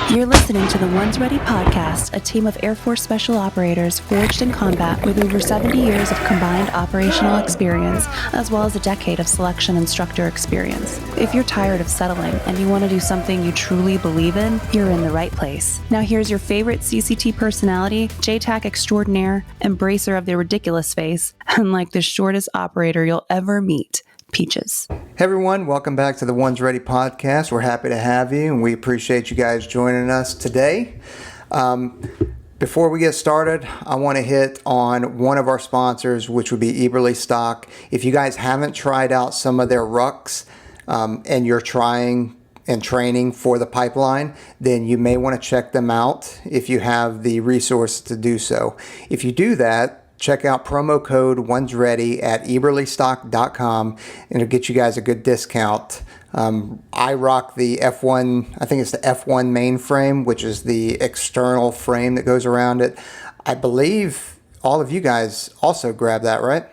You're listening to the Ones Ready podcast, a team of Air Force Special Operators forged in combat with over 70 years of combined operational experience, as well as a decade of selection instructor experience. If you're tired of settling and you want to do something you truly believe in, you're in the right place. Now here's your favorite CCT personality, JTAC extraordinaire, embracer of the ridiculous face, and like the shortest operator you'll ever meet, Peaches. Hey everyone, welcome back to the Ones Ready podcast. We're happy to have you, and we appreciate you guys joining us today. Before we get started, I want to hit on one of our sponsors, which would be Eberly Stock. If you guys haven't tried out some of their rucks and you're trying and training for the pipeline, then you may want to check them out if you have the resource to do so. If you do that, check out promo code OnesReady at eberlystock.com, and it'll get you guys a good discount. I rock the F1, I think it's the F1 mainframe, which is the external frame that goes around it. I believe all of you guys also grab that, right?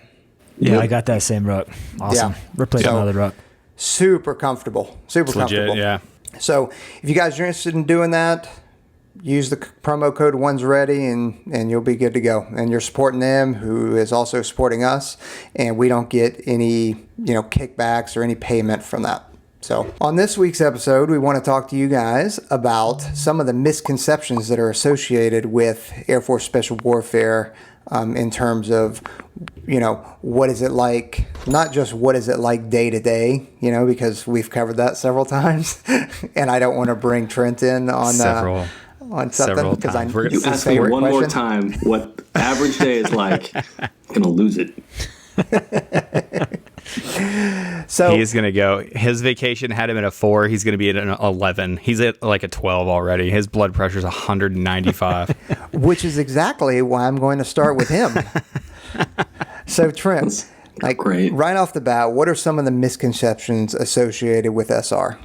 Yeah, I got that same ruck. Awesome. Yeah. Replace another ruck. Super comfortable. Super comfortable. Legit, yeah. So if you guys are interested in doing that, use the promo code OnesReady and you'll be good to go. And you're supporting them, who is also supporting us, and we don't get any, kickbacks or any payment from that. So on this week's episode, we want to talk to you guys about some of the misconceptions that are associated with Air Force Special Warfare in terms of, what is it like, not just what is it like day to day, because we've covered that several times. And I don't want to bring Trent in on something because I you ask me one more time what average day is like, I'm gonna lose it. So he's gonna go. His vacation had him at a 4. He's gonna be at an 11. He's at like a 12 already. His blood pressure is 195, which is exactly why I'm going to start with him. So Trent, right off the bat, what are some of the misconceptions associated with SR?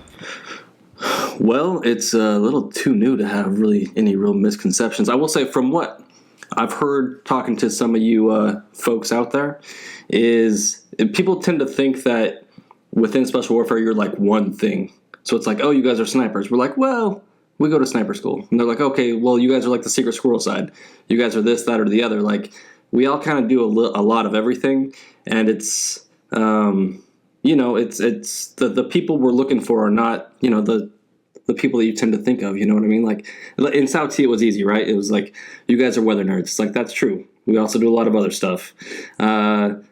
Well, it's a little too new to have really any real misconceptions. I will say, from what I've heard talking to some of you folks out there, is people tend to think that within Special Warfare you're like one thing. So it's like, oh, you guys are snipers. We're like, well, we go to sniper school. And they're like, okay, well, you guys are like the secret squirrel side. You guys are this, that, or the other. Like, we all kind of do a lot of everything, and it's it's the people we're looking for are not the people that you tend to think of, you know what I mean? Like, in South T, it was easy, right? It was like, you guys are weather nerds. It's like, that's true. We also do a lot of other stuff. But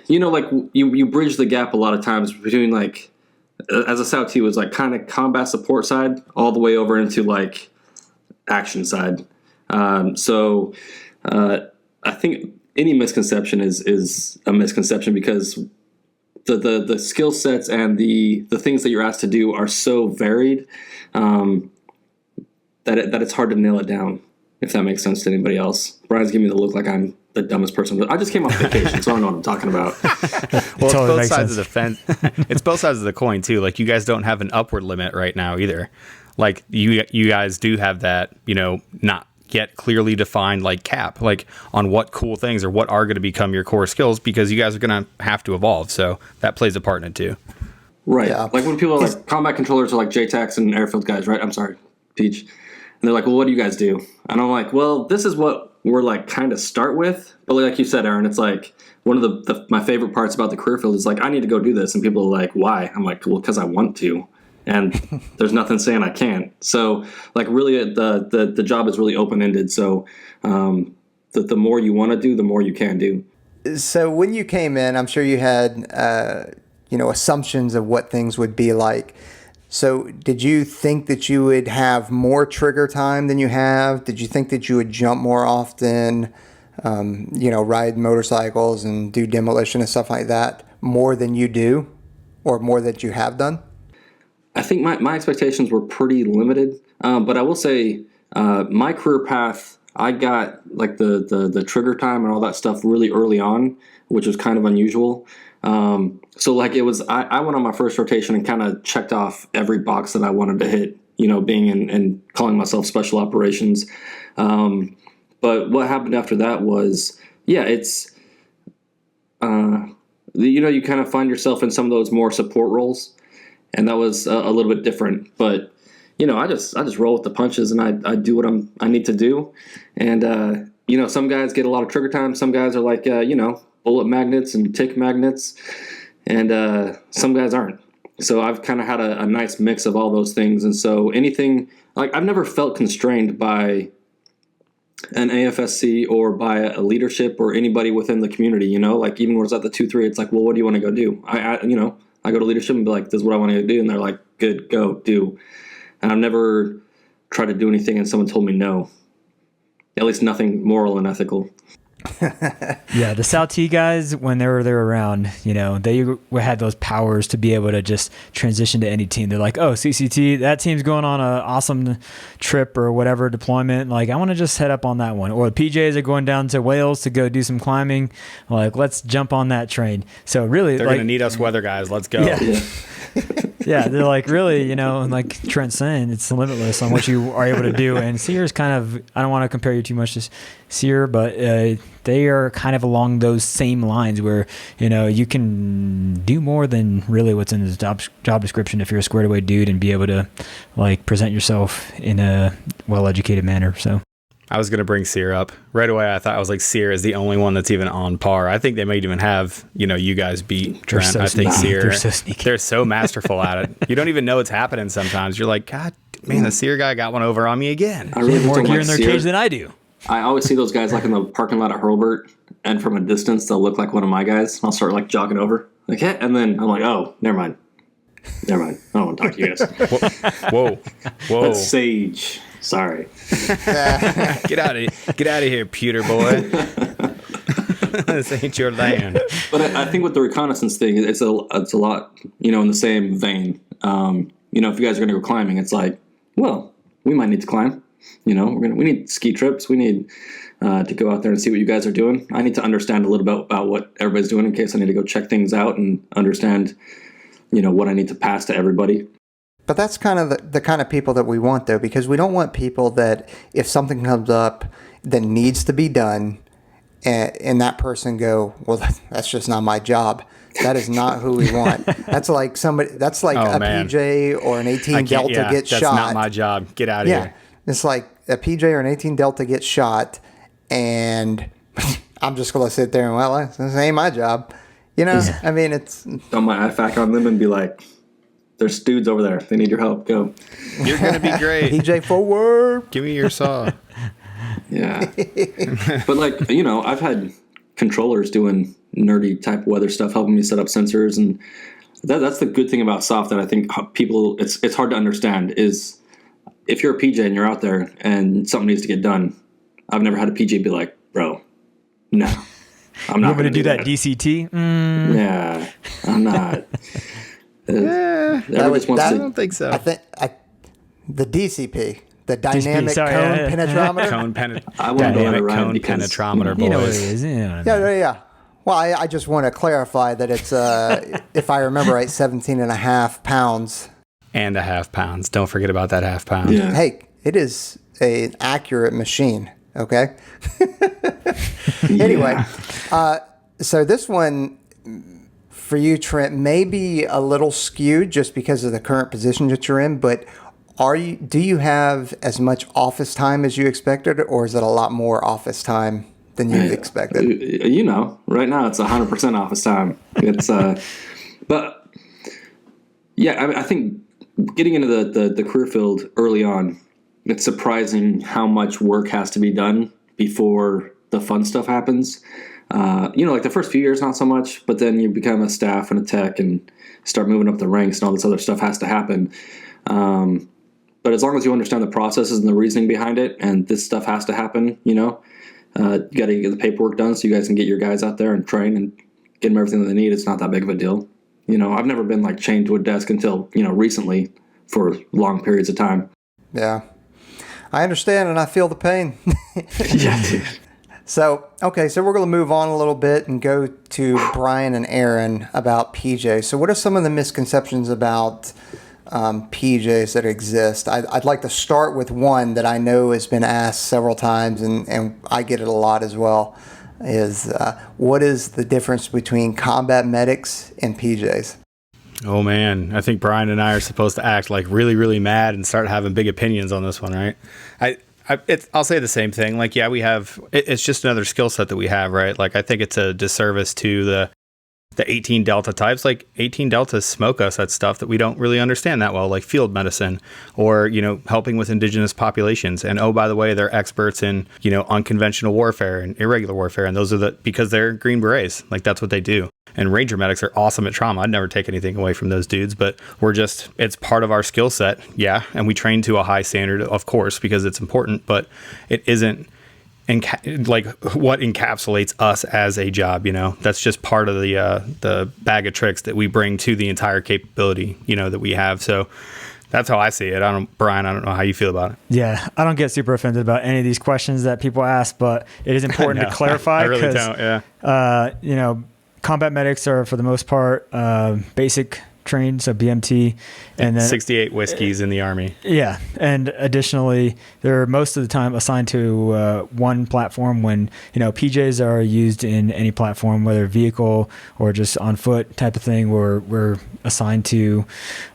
you bridge the gap a lot of times between, like, as a South T, it was like kind of combat support side all the way over into, like, action side. I think any misconception is a misconception because the skill sets and the things that you're asked to do are so varied that it's hard to nail it down, if that makes sense to anybody else. Brian's giving me the look like I'm the dumbest person, but I just came off vacation, so I don't know what I'm talking about. Well, totally, it's both sides of the fence. It's both sides of the coin too. Like, you guys don't have an upward limit right now either. Like, you guys do have that, not yet clearly defined like cap, like on what cool things or what are going to become your core skills, because you guys are going to have to evolve. So that plays a part in it too. Right. Yeah. Like when people are like combat controllers are like JTACs and airfield guys, right? I'm sorry, Peach. And they're like, well, what do you guys do? And I'm like, well, this is what we're like kind of start with. But like you said, Aaron, it's like one of my favorite parts about the career field is like, I need to go do this. And people are like, why? I'm like, well, because I want to. And there's nothing saying I can't. So, like, really, the job is really open-ended. So, the more you want to do, the more you can do. So, when you came in, I'm sure you had, assumptions of what things would be like. So, did you think that you would have more trigger time than you have? Did you think that you would jump more often, ride motorcycles and do demolition and stuff like that more than you do, or more that you have done? I think my expectations were pretty limited, but I will say my career path, I got like the trigger time and all that stuff really early on, which was kind of unusual. So like it was, I went on my first rotation and kind of checked off every box that I wanted to hit, being in and calling myself special operations. But what happened after that was, it's, you kind of find yourself in some of those more support roles. And that was a little bit different. But, I just roll with the punches, and I do what I need to do. And some guys get a lot of trigger time. Some guys are like bullet magnets and tick magnets, and some guys aren't. So I've kind of had a nice mix of all those things. And so anything, like, I've never felt constrained by an AFSC or by a leadership or anybody within the community, like even when it's at the 2-3, it's like, well, what do you want to go do? I go to leadership and be like, this is what I want to do. And they're like, good, go do. And I've never tried to do anything and someone told me no, at least nothing moral and ethical. Yeah, the South T guys, when they're around, they had those powers to be able to just transition to any team. They're like, oh, CCT, that team's going on an awesome trip or whatever deployment. Like, I want to just head up on that one. Or the PJs are going down to Wales to go do some climbing. Like, let's jump on that train. So really, they're going to need us weather guys. Let's go. Yeah. Yeah, they're like, really, like Trent's saying, it's limitless on what you are able to do. And Seer's kind of, I don't want to compare you too much to Seer, but they are kind of along those same lines where, you can do more than really what's in the job description if you're a squared away dude and be able to, like, present yourself in a well-educated manner. So I was going to bring Seer up. Right away, I thought, I was like, Seer is the only one that's even on par. I think they might even have, you guys beat Trent. So I think Seer, they're so sneaky. They're so masterful at it. You don't even know what's happening sometimes. You're like, God, man, the Seer guy got one over on me again. I really They have more don't gear like in their Seer. cage than I do. I always see those guys like in the parking lot at Hurlburt, and from a distance, they'll look like one of my guys. And I'll start like jogging over, like, hey, and then I'm like, oh, never mind. I don't want to talk to you guys. Whoa. That's Sage. Sorry. Get out of here, pewter boy. This ain't your land. But I think with the reconnaissance thing, it's a lot, in the same vein. If you guys are going to go climbing, it's like, well, we might need to climb. We need ski trips. We need to go out there and see what you guys are doing. I need to understand a little bit about what everybody's doing in case I need to go check things out and understand, what I need to pass to everybody. But that's kind of the kind of people that we want, though, because we don't want people that if something comes up that needs to be done and that person go, well, that's just not my job. That is not who we want. That's like somebody. That's like PJ or an 18 Delta gets shot. That's not my job. Get out of here. It's like a PJ or an 18 Delta gets shot, and I'm just going to sit there and, well, this ain't my job. I mean, it's... Throw my IFAC on them and be like, there's dudes over there. They need your help. Go. You're going to be great. PJ forward. Give me your saw. Yeah. But I've had controllers doing nerdy type weather stuff, helping me set up sensors. And that's the good thing about soft that I think people, it's hard to understand is if you're a PJ and you're out there and something needs to get done, I've never had a PJ be like, bro, no, I'm not going to do that. DCT? Yeah, I'm not. I don't think so. I think the DCP, the dynamic cone penetrometer. I want to go on a Dynamic ride cone because penetrometer, boys. You know what it is. Yeah. Well, I just want to clarify that it's, if I remember right, 17 and a half pounds. And a half pounds. Don't forget about that half pound. Yeah. Hey, it is an accurate machine, okay? Anyway, so this one for you, Trent, may be a little skewed just because of the current position that you're in, but do you have as much office time as you expected, or is it a lot more office time than you expected? Right now it's 100% office time. It's but yeah, I think getting into the career field early on, it's surprising how much work has to be done before the fun stuff happens. Like the first few years, not so much, but then you become a staff and a tech and start moving up the ranks and all this other stuff has to happen. But as long as you understand the processes and the reasoning behind it, and this stuff has to happen, you got to get the paperwork done so you guys can get your guys out there and train and get them everything that they need. It's not that big of a deal. I've never been like chained to a desk until, recently for long periods of time. Yeah. I understand and I feel the pain. Yeah, dude. So we're going to move on a little bit and go to Brian and Aaron about PJ. So what are some of the misconceptions about PJs that exist? I'd like to start with one that I know has been asked several times, and I get it a lot as well, is what is the difference between combat medics and PJs? Oh man, I think Brian and I are supposed to act like really, really mad and start having big opinions on this one, right? I'll say the same thing. Like, yeah, it's just another skill set that we have, right? Like, I think it's a disservice to the 18 Delta types. Like 18 Deltas smoke us at stuff that we don't really understand that well, like field medicine or, helping with indigenous populations. And oh, by the way, they're experts in, unconventional warfare and irregular warfare. And those are because they're Green Berets. Like that's what they do. And Ranger medics are awesome at trauma. I'd never take anything away from those dudes, but it's part of our skill set. Yeah. And we train to a high standard, of course, because it's important, but it isn't like what encapsulates us as a job. That's just part of the bag of tricks that we bring to the entire capability, that we have. So that's how I see it. Brian, I don't know how you feel about it. Yeah, I don't get super offended about any of these questions that people ask, but it is important to clarify. I really don't. Yeah. Combat medics are, for the most part, basic trained, so BMT, and then 68 whiskeys in the Army. Yeah, and additionally, they're most of the time assigned to one platform. When PJs are used in any platform, whether vehicle or just on foot type of thing, we're assigned to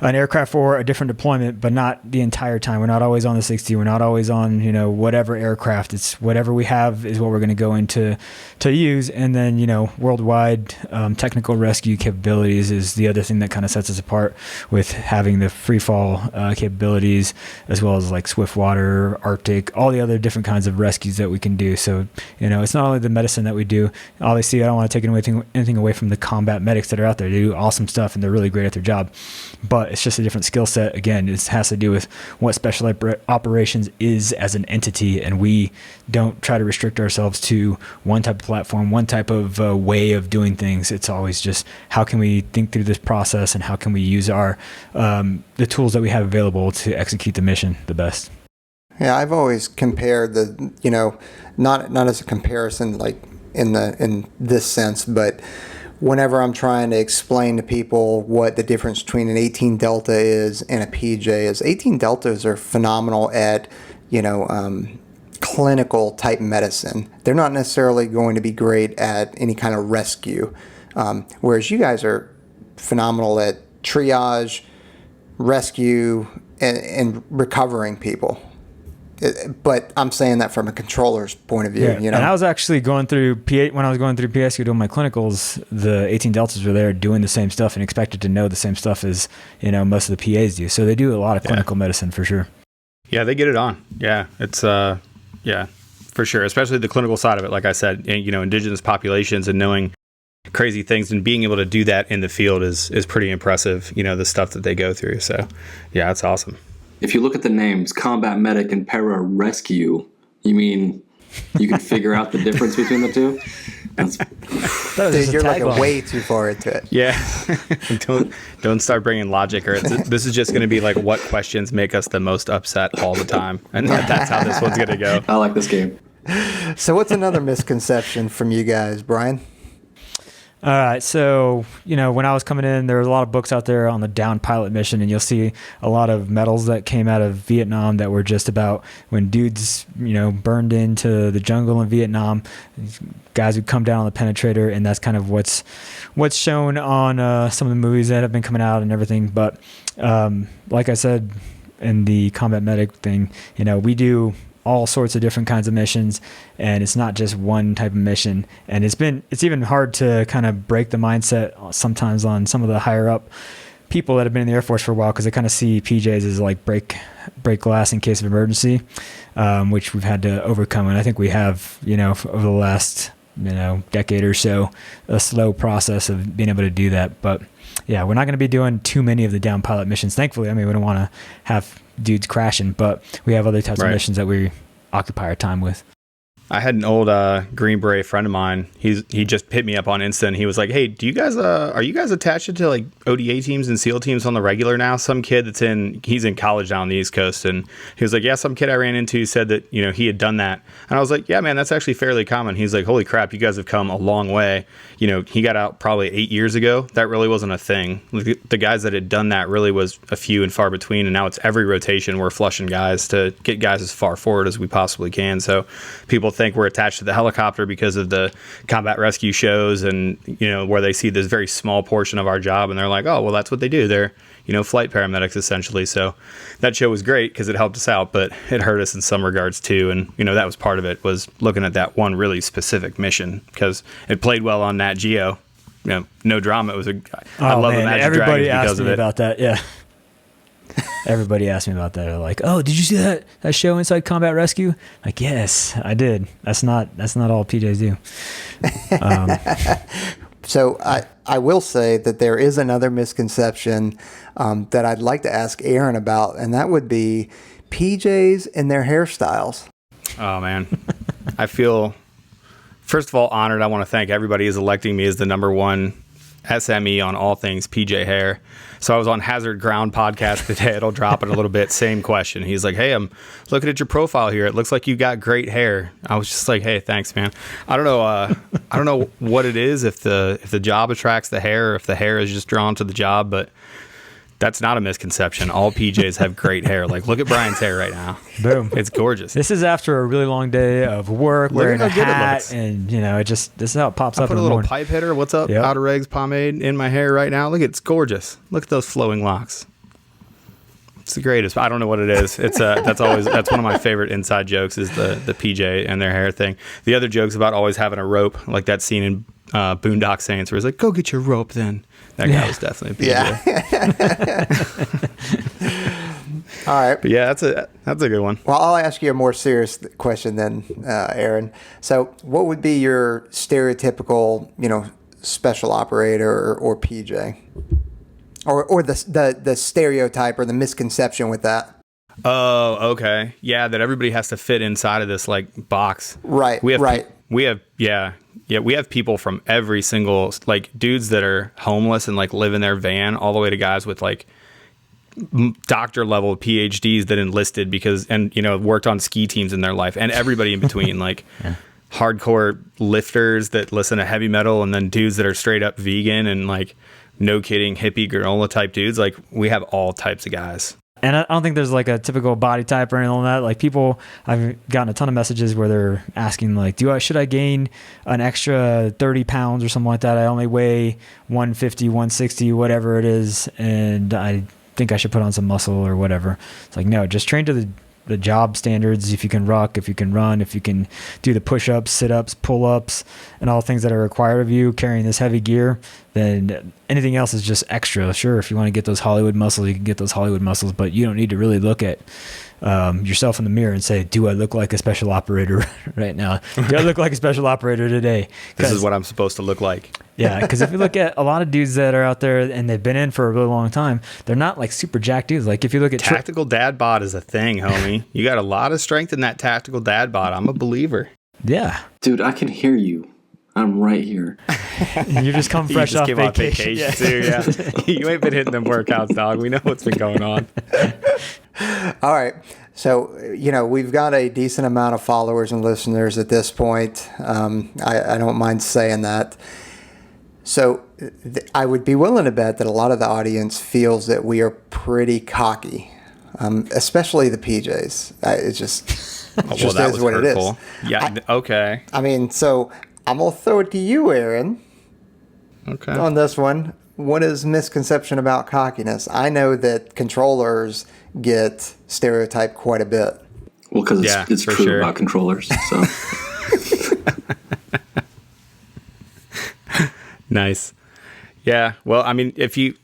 an aircraft or a different deployment, but not the entire time. We're not always on the 60. We're not always on whatever aircraft. It's whatever we have is what we're going to go into to use, and then worldwide technical rescue capabilities is the other thing that kind of sets us apart, with having the free fall capabilities, as well as like swift water, Arctic, all the other different kinds of rescues that we can do. So it's not only the medicine that we do. Obviously, I don't want to take anything away from the combat medics that are out there. They do awesome stuff and they're really great at their job, but it's just a different skill set. Again, it has to do with what special operations is as an entity, and we don't try to restrict ourselves to one type of platform, one type of way of doing things. It's always just how can we think through this process and how can we use our the tools that we have available to execute the mission the best. Yeah, I've always compared not as a comparison like in this sense, but whenever I'm trying to explain to people what the difference between an 18 Delta is and a PJ is, 18 Deltas are phenomenal at clinical type medicine. They're not necessarily going to be great at any kind of rescue, whereas you guys are phenomenal at triage, rescue, and recovering people. But I'm saying that from a controller's point of view. Yeah. And I was actually going through when I was going through PSU doing my clinicals, the 18 Deltas were there doing the same stuff and expected to know the same stuff as most of the PAs do. So they do a lot of clinical medicine for sure. Yeah, they get it on. Yeah, it's for sure, especially the clinical side of it. Like I said, indigenous populations and knowing crazy things and being able to do that in the field is pretty impressive. The stuff that they go through. So yeah, it's awesome. If you look at the names, combat medic and Pararescue, you mean you can figure out the difference between the two? Dude, you're like way too far into it. Yeah. don't start bringing logic, or this is just going to be like what questions make us the most upset all the time, and that's how this one's going to go. I like this game. So what's another misconception from you guys, Brian? All right. So, when I was coming in, there were a lot of books out there on the downed pilot mission, and you'll see a lot of medals that came out of Vietnam that were just about when dudes, burned into the jungle in Vietnam, guys would come down on the penetrator, and that's kind of what's shown on some of the movies that have been coming out and everything. But like I said, in the combat medic thing, we do all sorts of different kinds of missions, and it's not just one type of mission. And it's even hard to kind of break the mindset sometimes on some of the higher up people that have been in the Air Force for a while, because they kind of see PJs as like break glass in case of emergency, which we've had to overcome. And I think we have, over the last decade or so, a slow process of being able to do that. But yeah, we're not going to be doing too many of the down pilot missions, thankfully. I mean, we don't want to have dudes crashing, but we have other types of missions that we occupy our time with. I had an old Green Beret friend of mine. He just hit me up on Insta, and he was like, "Hey, do you guys are you guys attached to like ODA teams and SEAL teams on the regular now?" Some kid he's in college down on the East Coast, and he was like, "Yeah, some kid I ran into said that he had done that." And I was like, "Yeah, man, that's actually fairly common." He's like, "Holy crap, you guys have come a long way." He got out probably 8 years ago. That really wasn't a thing. The guys that had done that really was a few and far between, and now it's every rotation we're flushing guys to get guys as far forward as we possibly can. So people think we're attached to the helicopter because of the combat rescue shows, and where they see this very small portion of our job, and they're like, oh, well, that's what they do. They're flight paramedics essentially. So that show was great because it helped us out, but it hurt us in some regards too. And that was part of it, was looking at that one really specific mission because it played well on Nat Geo. No drama. It was I love the Magic everybody Dragons asked because me of it. about that. Yeah. Everybody asked me about that. They're like, "Oh, did you see that show Inside Combat Rescue?" Like, yes, I did. That's not all PJs do. So I will say that there is another misconception that I'd like to ask Aaron about, and that would be PJs and their hairstyles. Oh man, I feel first of all honored. I want to thank everybody who's electing me as the number one SME on all things PJ hair. So I was on Hazard Ground podcast today. It'll drop in a little bit. Same question. He's like, hey, I'm looking at your profile here. It looks like you got great hair. I was just like, hey, thanks, man. I don't know what it is, if the job attracts the hair, or if the hair is just drawn to the job, but that's not a misconception. All PJs have great hair. Like, look at Brian's hair right now. Boom. It's gorgeous. This is after a really long day of work, Look wearing at a how good it hat, looks. and this is how it pops I up put in a the little morning. pipe hitter. What's up? Yep. Outer Regs pomade in my hair right now. Look, it's gorgeous. Look at those flowing locks. It's the greatest. I don't know what it is. It's that's one of my favorite inside jokes, is the PJ and their hair thing. The other joke's about always having a rope, like that scene in Boondock Saints where he's like, go get your rope then. That guy was definitely a PJ. Yeah. All right. But yeah, that's a good one. Well, I'll ask you a more serious question then, Aaron. So what would be your stereotypical, special operator or PJ? Or the stereotype or the misconception with that? Oh, okay. Yeah, that everybody has to fit inside of this like box. Right. We have Right. we have people from every single, like, dudes that are homeless and like live in their van, all the way to guys with like doctor level PhDs that enlisted worked on ski teams in their life, and everybody in between, like hardcore lifters that listen to heavy metal, and then dudes that are straight up vegan and like, no kidding, hippie granola type dudes. Like, we have all types of guys. And I don't think there's like a typical body type or anything like that. Like, people, I've gotten a ton of messages where they're asking like, should I gain an extra 30 pounds or something like that? I only weigh 150, 160, whatever it is, and I think I should put on some muscle or whatever. It's like, no, just train to the job standards. If you can ruck, if you can run, if you can do the push-ups, sit-ups, pull-ups, and all things that are required of you carrying this heavy gear, then anything else is just extra. Sure, if you want to get those Hollywood muscles, you can get those Hollywood muscles, but you don't need to really look at yourself in the mirror and say, do I look like a special operator right now? Do I look like a special operator today? This is what I'm supposed to look like. Yeah, because if you look at a lot of dudes that are out there and they've been in for a really long time, they're not like super jacked dudes. Like, if you look at Tactical dad bod is a thing, homie. You got a lot of strength in that tactical dad bod. I'm a believer. Yeah. Dude, I can hear you. I'm right here. You just come fresh you just off came vacation. off vacation too, yeah. You ain't been hitting them workouts, dog. We know what's been going on. All right. So, we've got a decent amount of followers and listeners at this point. I don't mind saying that. So I would be willing to bet that a lot of the audience feels that we are pretty cocky, especially the PJs. It just is what hurtful. It is. Yeah, okay. I mean, so I'm going to throw it to you, Aaron, on this one. What is misconception about cockiness? I know that controllers get stereotyped quite a bit. Well, because it's true about controllers. So. Nice. Yeah. Well, I mean, if you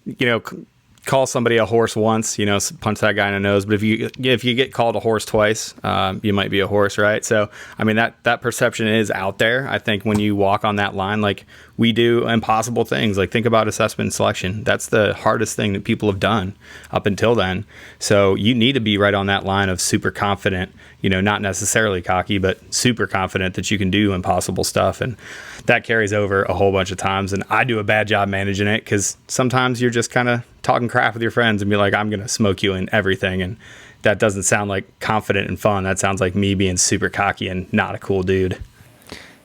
call somebody a horse once, punch that guy in the nose. But if you get called a horse twice, you might be a horse, right? So, I mean, that perception is out there. I think when you walk on that line, like, we do impossible things. Like, think about assessment and selection. That's the hardest thing that people have done up until then. So you need to be right on that line of super confident, not necessarily cocky, but super confident that you can do impossible stuff. And that carries over a whole bunch of times. And I do a bad job managing it, because sometimes you're just kind of talking crap with your friends and be like, I'm going to smoke you in everything. And that doesn't sound like confident and fun. That sounds like me being super cocky and not a cool dude.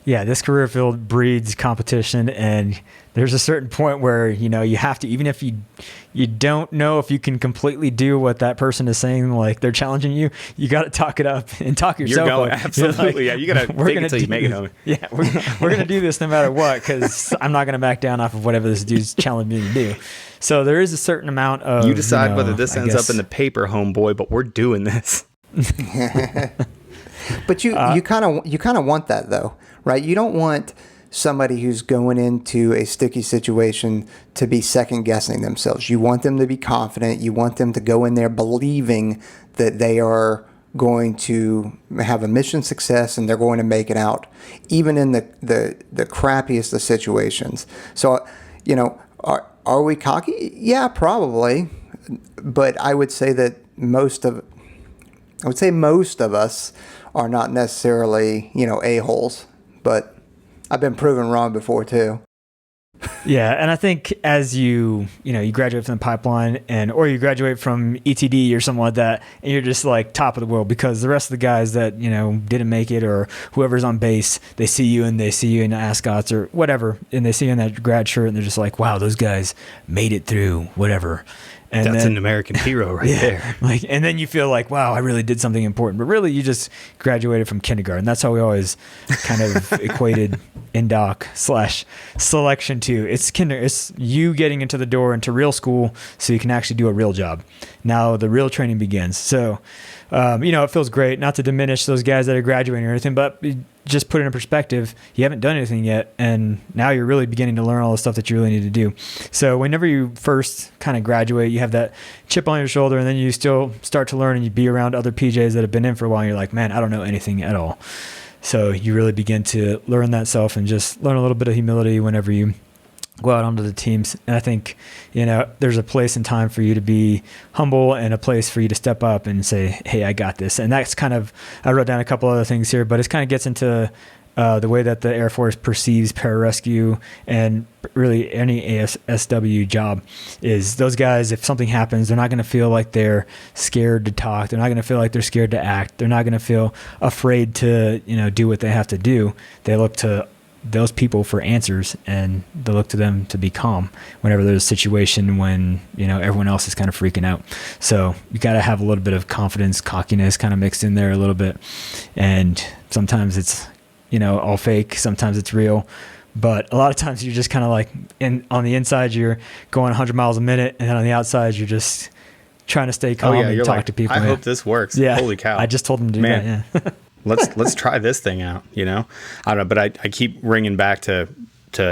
this career field breeds competition, and there's a certain point where, you have to, even if you don't know if you can completely do what that person is saying, like they're challenging you, you got to talk it up and talk yourself You're going, up. absolutely. You got to fake it until you make it home. Yeah, we're going to do this no matter what, because I'm not going to back down off of whatever this dude's challenging me to do. So there is a certain amount of... You decide whether this ends up in the paper, homeboy, but we're doing this. But you kind of want that, though, right? You don't want somebody who's going into a sticky situation to be second guessing themselves. You want them to be confident. You want them to go in there believing that they are going to have a mission success and they're going to make it out, even in the crappiest of situations. So, are we cocky? Yeah, probably. But I would say that most of us are not necessarily, a-holes, but I've been proven wrong before too. Yeah, and I think as you graduate from the pipeline or you graduate from ETD or something like that, and you're just like top of the world, because the rest of the guys that, didn't make it, or whoever's on base, they see you in the ascots or whatever, and they see you in that grad shirt and they're just like, wow, those guys made it through whatever. And that's then, an American hero right there. And then you feel like, wow, I really did something important. But really, you just graduated from kindergarten. That's how we always kind of equated INDOC/selection to. It's you getting into the door into real school so you can actually do a real job. Now the real training begins. So, it feels great, not to diminish those guys that are graduating or anything, but just put it in perspective, you haven't done anything yet, and now you're really beginning to learn all the stuff that you really need to do. So whenever you first kind of graduate, you have that chip on your shoulder, and then you still start to learn, and you be around other PJs that have been in for a while, and you're like, man, I don't know anything at all. So you really begin to learn that self and just learn a little bit of humility whenever you go out onto the teams. And I think, there's a place and time for you to be humble and a place for you to step up and say, hey, I got this. And that's kind of, I wrote down a couple other things here, but it kind of gets into the way that the Air Force perceives pararescue and really any AFSW job is those guys, if something happens, they're not going to feel like they're scared to talk. They're not going to feel like they're scared to act. They're not going to feel afraid to, do what they have to do. They look to those people for answers, and they look to them to be calm whenever there's a situation when everyone else is kind of freaking out. So you got to have a little bit of confidence, cockiness kind of mixed in there a little bit, and sometimes it's all fake, sometimes it's real, but a lot of times you're just kind of like on the inside you're going 100 miles a minute, and then on the outside you're just trying to stay calm and talk to people. I hope this works. Yeah, holy cow, I just told them to do that. Yeah. Let's try this thing out, I don't know, but I keep ringing back to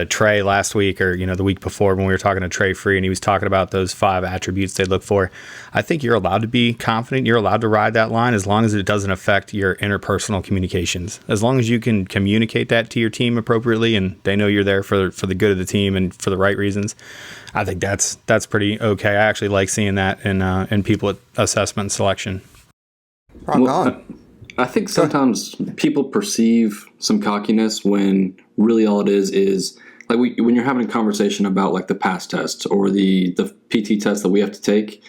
Trey last week, or the week before, when we were talking to Trey Free, and he was talking about those 5 attributes they look for. I think you're allowed to be confident. You're allowed to ride that line as long as it doesn't affect your interpersonal communications. As long as you can communicate that to your team appropriately, and they know you're there for the good of the team and for the right reasons, I think that's pretty okay. I actually like seeing that in people at assessment and selection. Rock on. I think sometimes people perceive some cockiness when really all it is like when you're having a conversation about like the PASS test or the PT test that we have to take.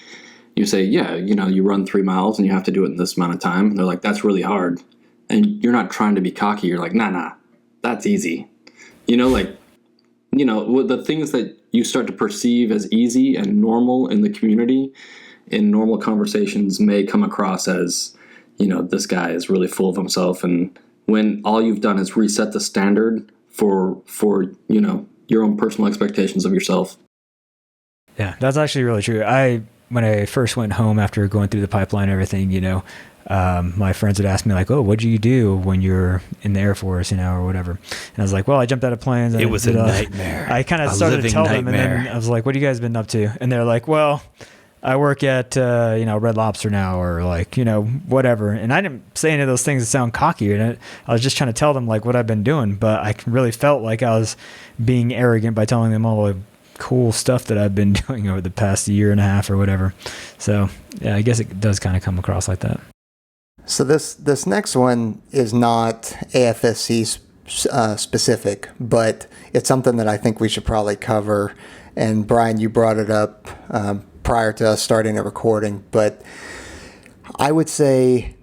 You say, yeah, you run 3 miles and you have to do it in this amount of time. And they're like, that's really hard. And you're not trying to be cocky. You're like, nah, that's easy. The things that you start to perceive as easy and normal in the community, in normal conversations, may come across as, this guy is really full of himself. And when all you've done is reset the standard for your own personal expectations of yourself. Yeah, that's actually really true. When I first went home after going through the pipeline and everything, my friends would ask me like, oh, what do you do when you're in the Air Force, or whatever. And I was like, well, I jumped out of planes. And it was a nightmare. I kind of started to tell them, and then I was like, what have you guys been up to? And they're like, well, I work at, Red Lobster now, or like, whatever. And I didn't say any of those things that sound cocky. And I was just trying to tell them like what I've been doing, but I really felt like I was being arrogant by telling them all the cool stuff that I've been doing over the past year and a half or whatever. So yeah, I guess it does kind of come across like that. So this next one is not AFSC specific, but it's something that I think we should probably cover. And Brian, you brought it up prior to us starting the recording, but I would say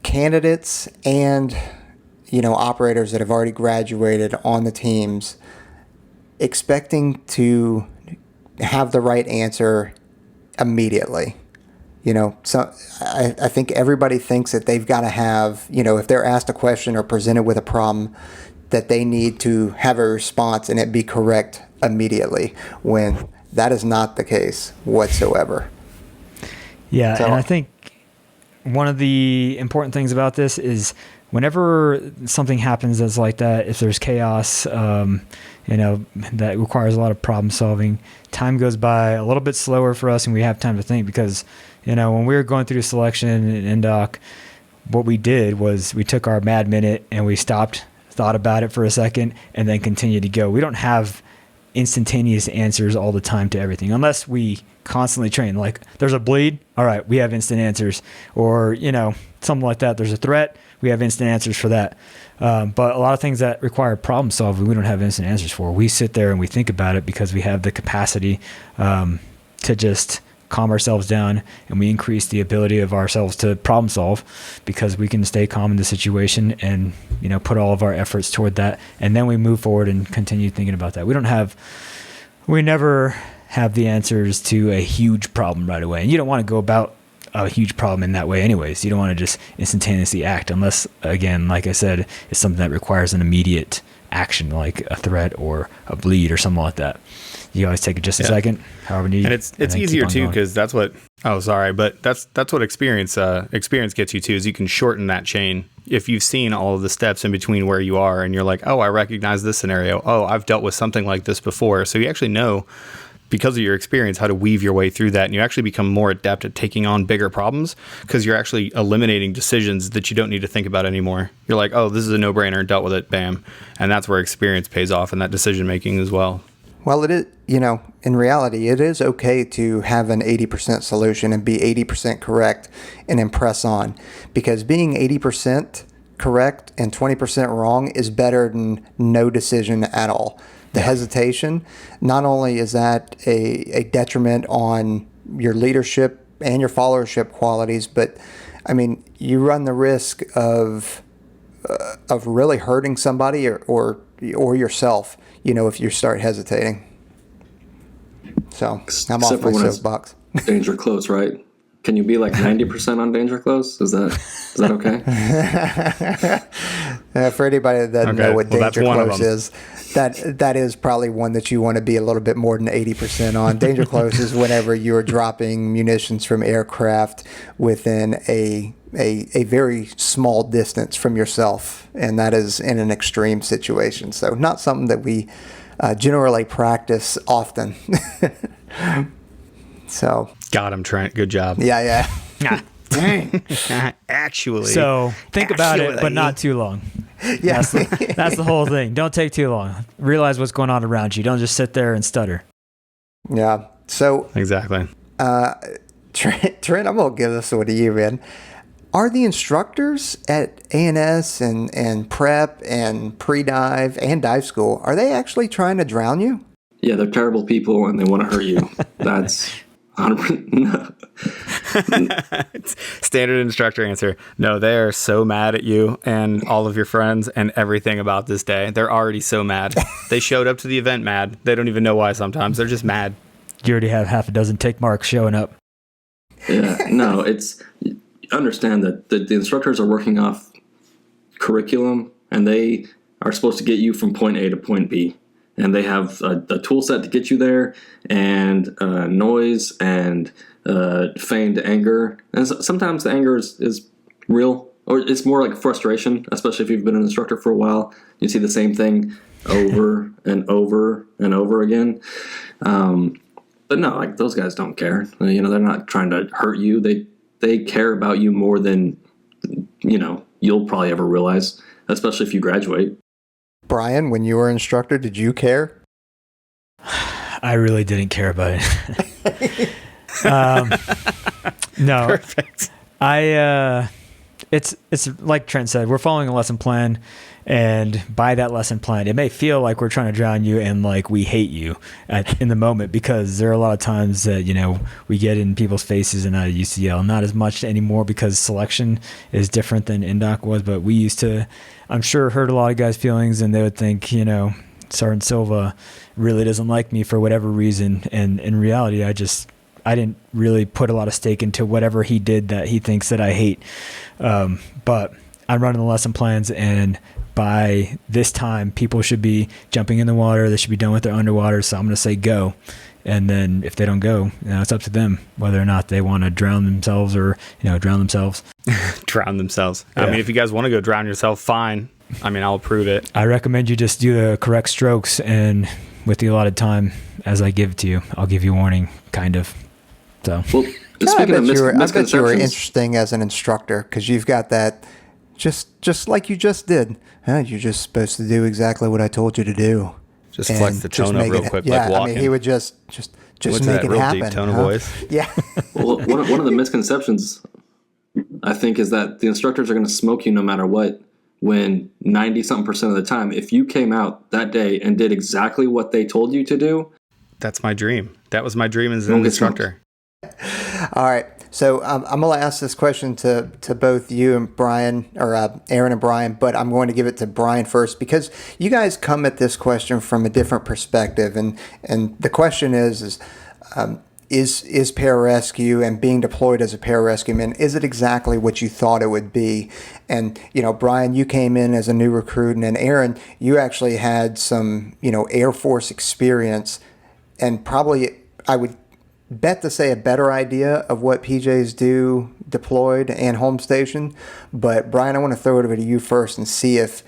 candidates and operators that have already graduated on the teams expecting to have the right answer immediately. So I think everybody thinks that they've got to have, if they're asked a question or presented with a problem, that they need to have a response and it be correct immediately, when that is not the case whatsoever. Yeah, So, and I think one of the important things about this is whenever something happens that's like that, if there's chaos, that requires a lot of problem solving, time goes by a little bit slower for us and we have time to think, because, when we were going through selection in NDOC, what we did was we took our mad minute and we stopped, thought about it for a second, and then continued to go. We don't have instantaneous answers all the time to everything, unless we constantly train. Like, there's a bleed, all right, we have instant answers. Or, something like that. There's a threat, we have instant answers for that. But a lot of things that require problem solving, we don't have instant answers for. We sit there and we think about it because we have the capacity to just calm ourselves down, and we increase the ability of ourselves to problem solve because we can stay calm in the situation and, put all of our efforts toward that. And then we move forward and continue thinking about that. We never have the answers to a huge problem right away. And you don't want to go about a huge problem in that way anyways. You don't want to just instantaneously act unless, again, like I said, it's something that requires an immediate action, like a threat or a bleed or something like that. You always take it just a second, however you need. And it's easier too, because that's what. Oh, sorry, but that's what experience gets you too. Is you can shorten that chain if you've seen all of the steps in between where you are, and you're like, oh, I recognize this scenario. Oh, I've dealt with something like this before. So you actually know, because of your experience, how to weave your way through that, and you actually become more adept at taking on bigger problems because you're actually eliminating decisions that you don't need to think about anymore. You're like, oh, this is a no-brainer, dealt with it, bam. And that's where experience pays off in that decision making as well. Well, it is, in reality, it is okay to have an 80% solution and be 80% correct and then press on, because being 80% correct and 20% wrong is better than no decision at all. The hesitation, not only is that a detriment on your leadership and your followership qualities, but you run the risk of really hurting somebody or yourself, if you start hesitating. So I'm off my soapbox. Danger close, right? Can you be like 90% on danger close? Is that okay? For anybody that doesn't know what danger close is, that is probably one that you want to be a little bit more than 80% on. Danger close is whenever you're dropping munitions from aircraft within a very small distance from yourself, and that is in an extreme situation. So not something that we generally practice often. So got him, Trent. Good job. Yeah. Dang. Actually. So think about it, but not too long. Yeah. That's the whole thing. Don't take too long. Realize what's going on around you. Don't just sit there and stutter. Yeah. So exactly. Trent, I'm gonna give this one to you, man. Are the instructors at ANS and prep and pre-dive and dive school, are they actually trying to drown you? Yeah, they're terrible people and they want to hurt you. That's 100%. Standard instructor answer. No, they are so mad at you and all of your friends and everything about this day. They're already so mad. They showed up to the event mad. They don't even know why sometimes. They're just mad. You already have half a dozen tick marks showing up. Yeah, no, it's... Understand that the instructors are working off curriculum, and they are supposed to get you from point A to point B. And they have a tool set to get you there, and noise and feigned anger. And sometimes the anger is real, or it's more like frustration, especially if you've been an instructor for a while. You see the same thing over and over and over again. But no, like, those guys don't care. They're not trying to hurt you. They care about you more than, you'll probably ever realize, especially if you graduate. Brian, when you were an instructor, did you care? I really didn't care about it. No. Perfect. It's like Trent said, we're following a lesson plan, And by that lesson plan, it may feel like we're trying to drown you and like we hate you in the moment, because there are a lot of times that, we get in people's faces and out of UCL, not as much anymore because selection is different than INDOC was. But we used to, I'm sure, hurt a lot of guys' feelings, and they would think, Sergeant Silva really doesn't like me for whatever reason. And in reality, I didn't really put a lot of stake into whatever he did that he thinks that I hate. But I'm running the lesson plans, and by this time, people should be jumping in the water. They should be done with their underwater. So I'm going to say go. And then if they don't go, it's up to them whether or not they want to drown themselves or, drown themselves. Drown themselves. Yeah. I mean, if you guys want to go drown yourself, fine. I mean, I'll approve it. I recommend you just do the correct strokes, and with the allotted time, as I give it to you, I'll give you a warning, kind of. So. Well, speaking of I bet you were misconceptions, interesting as an instructor, because you've got that just like you just did. You're just supposed to do exactly what I told you to do. Just flex the tone up real quick, like walking. I mean, he would just What's make that it real happen. deep tone of voice? Yeah. well, one of the misconceptions, I think, is that the instructors are going to smoke you no matter what. When 90-something% of the time, if you came out that day and did exactly what they told you to do, that's my dream. That was my dream as an instructor. All right. So I'm going to ask this question to both you and Brian, or Aaron and Brian, but I'm going to give it to Brian first, because you guys come at this question from a different perspective. And the question is pararescue and being deployed as a pararescueman, is it exactly what you thought it would be? And, Brian, you came in as a new recruit, and then Aaron, you actually had some, Air Force experience, and probably, I would bet to say, a better idea of what PJs do deployed and home station. But Brian, I want to throw it over to you first and see if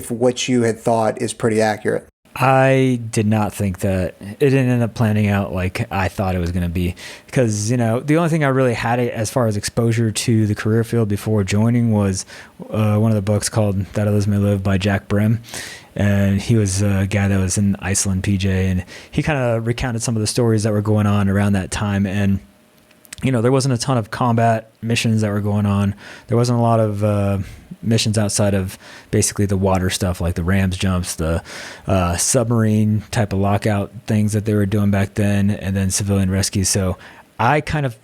what you had thought is pretty accurate. I did not think that it didn't end up planning out like I thought it was going to be, because, the only thing I really had as far as exposure to the career field before joining was one of the books called That Others May Live by Jack Brim. And he was a guy that was in Iceland, PJ, and he kind of recounted some of the stories that were going on around that time. And, there wasn't a ton of combat missions that were going on. There wasn't a lot of missions outside of basically the water stuff, like the Rams jumps, the submarine type of lockout things that they were doing back then, and then civilian rescue. So I kind of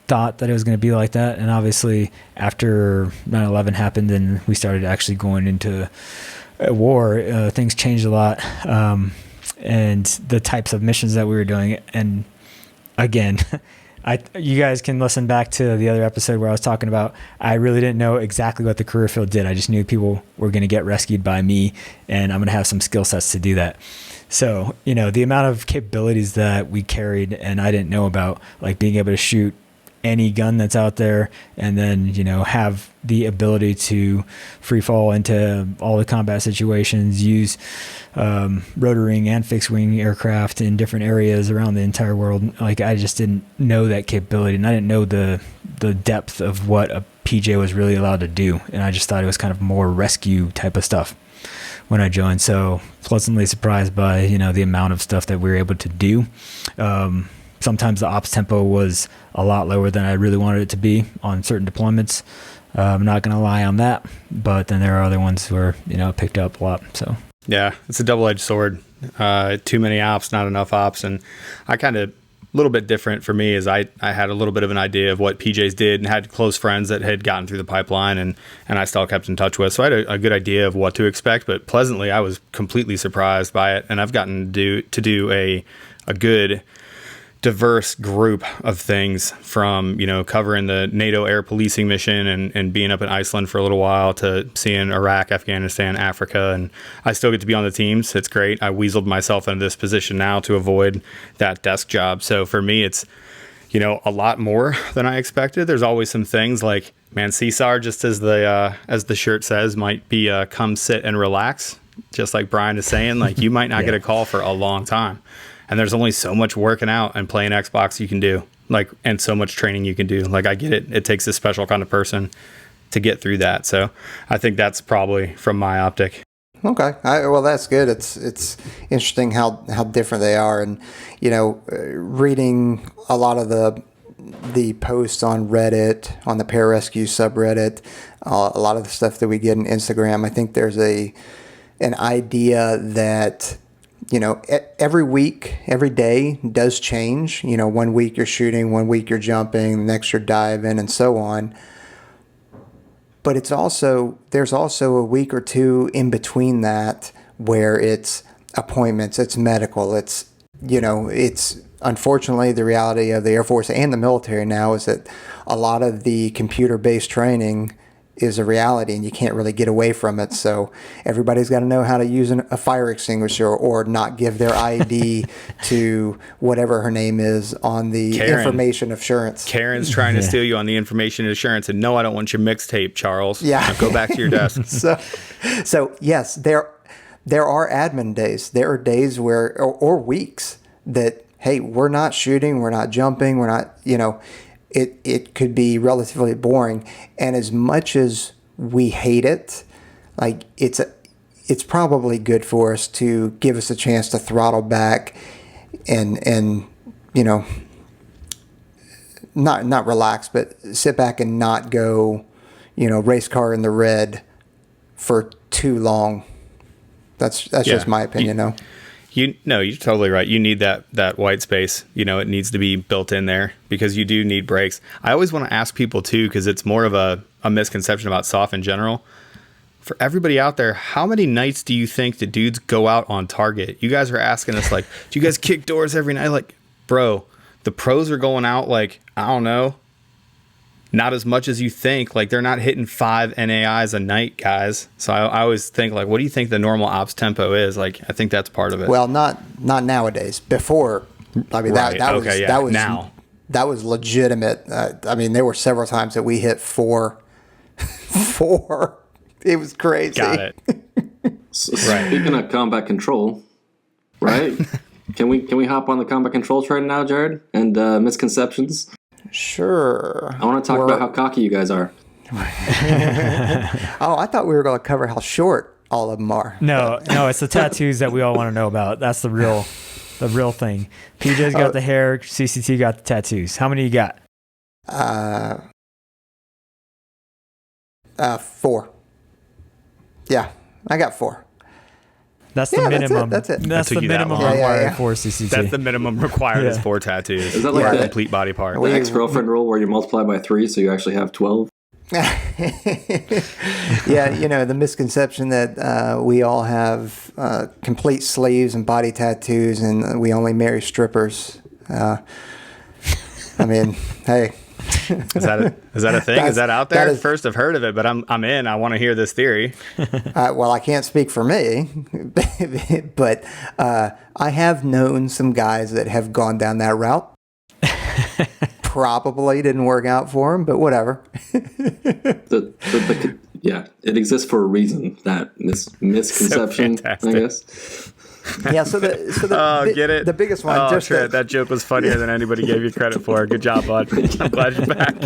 thought that it was going to be like that. And obviously after 9/11 happened and we started actually going into war, things changed a lot. And the types of missions that we were doing. And again, you guys can listen back to the other episode where I was talking about, I really didn't know exactly what the career field did. I just knew people were going to get rescued by me, and I'm going to have some skill sets to do that. So, the amount of capabilities that we carried and I didn't know about, like being able to shoot any gun that's out there, and then, have the ability to free fall into all the combat situations, use rotoring and fixed wing aircraft in different areas around the entire world. Like, I just didn't know that capability, and I didn't know the depth of what a PJ was really allowed to do. And I just thought it was kind of more rescue type of stuff when I joined. So pleasantly surprised by, the amount of stuff that we were able to do. Sometimes the ops tempo was a lot lower than I really wanted it to be on certain deployments. I'm not going to lie on that, but then there are other ones where, it picked up a lot. So yeah, it's a double-edged sword. Too many ops, not enough ops. And I kind of, a little bit different for me is I had a little bit of an idea of what PJs did and had close friends that had gotten through the pipeline and I still kept in touch with. So I had a good idea of what to expect, but pleasantly I was completely surprised by it. And I've gotten to do a good diverse group of things, from covering the NATO air policing mission and being up in Iceland for a little while, to seeing Iraq, Afghanistan, Africa, and I still get to be on the teams. It's great. I weaseled myself into this position now to avoid that desk job. So for me, it's a lot more than I expected. There's always some things like, man, CSAR, just as the shirt says, might be come sit and relax, just like Brian is saying. Like, you might not get a call for a long time. And there's only so much working out and playing Xbox you can do, and so much training you can do. Like, I get it. It takes a special kind of person to get through that. So I think that's probably from my optic. Okay. Well, that's good. It's interesting how different they are. And, reading a lot of the the posts on Reddit, on the Pararescue subreddit, a lot of the stuff that we get in Instagram, I think there's an idea that, every week, every day does change. 1 week you're shooting, 1 week you're jumping, the next you're diving, and so on. But there's also a week or two in between that where it's appointments, it's medical, it's unfortunately the reality of the Air Force and the military now is that a lot of the computer-based training is a reality and you can't really get away from it. So everybody's got to know how to use a fire extinguisher or not give their ID to whatever her name is on the information assurance. Karen's trying to steal you on the information assurance, and no, I don't want your mixtape, Charles. Yeah. Now go back to your desk. So yes, there are admin days. There are days where, or weeks that, hey, we're not shooting, we're not jumping, we're not, it could be relatively boring. And as much as we hate it, like it's probably good for us to give us a chance to throttle back and not relax, but sit back and not go, race car in the red for too long. That's just my opinion, though. You're totally right. You need that white space. It needs to be built in there because you do need breaks. I always want to ask people too, because it's more of a misconception about SOF in general. For everybody out there, how many nights do you think the dudes go out on target? You guys are asking us, like, do you guys kick doors every night? Like, bro, the pros are going out, like, I don't know, not as much as you think. Like, they're not hitting 5 NAIs a night, guys. So I always think, like, what do you think the normal ops tempo is? Like, I think that's part of it. Well, not nowadays. Before, I mean, right. that was now. That was legitimate. There were several times that we hit 4. It was crazy. Got it. Speaking of combat control, right? Can we hop on the combat control train now, Jared? And misconceptions? Sure. I want to talk about how cocky you guys are. Oh, I thought we were going to cover how short all of them are. No, it's the tattoos that we all want to know about. That's the real thing. PJ's got the hair, CCT got the tattoos. How many you got? 4. Yeah, I got 4. That's the minimum. That's it. That's the minimum required for CCT. That's the minimum required is 4 tattoos. Is that like a the complete body part? The ex-girlfriend rule where you multiply by 3 so you actually have 12? Yeah, the misconception that we all have complete sleeves and body tattoos and we only marry strippers. Hey. Is that a thing? Is that out there? First, I've heard of it, but I'm in. I want to hear this theory. Well, I can't speak for me, but I have known some guys that have gone down that route. Probably didn't work out for them, but whatever. Yeah, it exists for a reason. That misconception, I guess. Yeah, so get it? The biggest one. Trent, that joke was funnier than anybody gave you credit for. Good job, bud. I'm glad you're back.